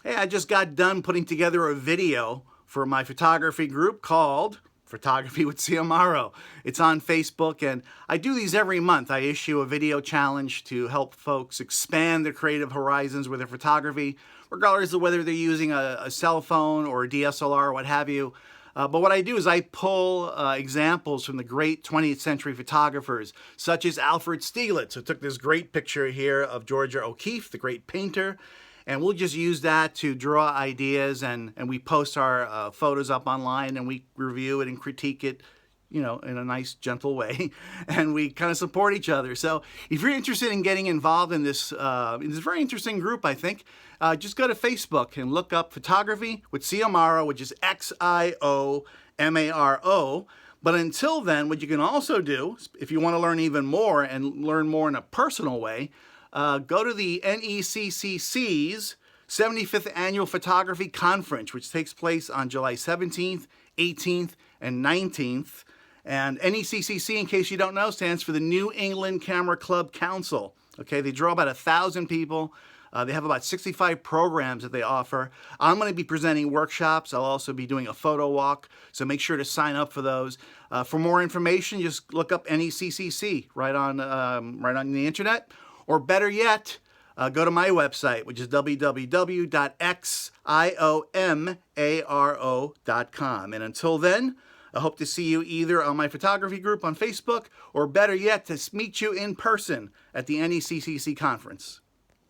Hey, I just got done putting together a video for my photography group called Photography with Xiomaro. It's on Facebook, and I do these every month. I issue a video challenge to help folks expand their creative horizons with their photography, regardless of whether they're using a cell phone or a DSLR or what have you. But what I do is I pull examples from the great 20th century photographers, such as Alfred Stieglitz, who took this great picture here of Georgia O'Keeffe, the great painter. And we'll just use that to draw ideas, and we post our photos up online, and we review it and critique it, in a nice, gentle way, and we kind of support each other. So if you're interested in getting involved in this very interesting group, I think, just go to Facebook and look up Photography with Xiomaro, which is Xiomaro. But until then, what you can also do, if you want to learn even more and learn more in a personal way, go to the NECCC's 75th Annual Photography Conference, which takes place on July 17th, 18th, and 19th. And NECCC, in case you don't know, stands for the New England Camera Club Council. Okay, they draw about 1,000 people. They have about 65 programs that they offer. I'm going to be presenting workshops. I'll also be doing a photo walk, so make sure to sign up for those. For more information, just look up NECCC right on the internet. Or better yet, go to my website, which is www.xiomaro.com. And until then, I hope to see you either on my photography group on Facebook, or better yet, to meet you in person at the NECCC conference.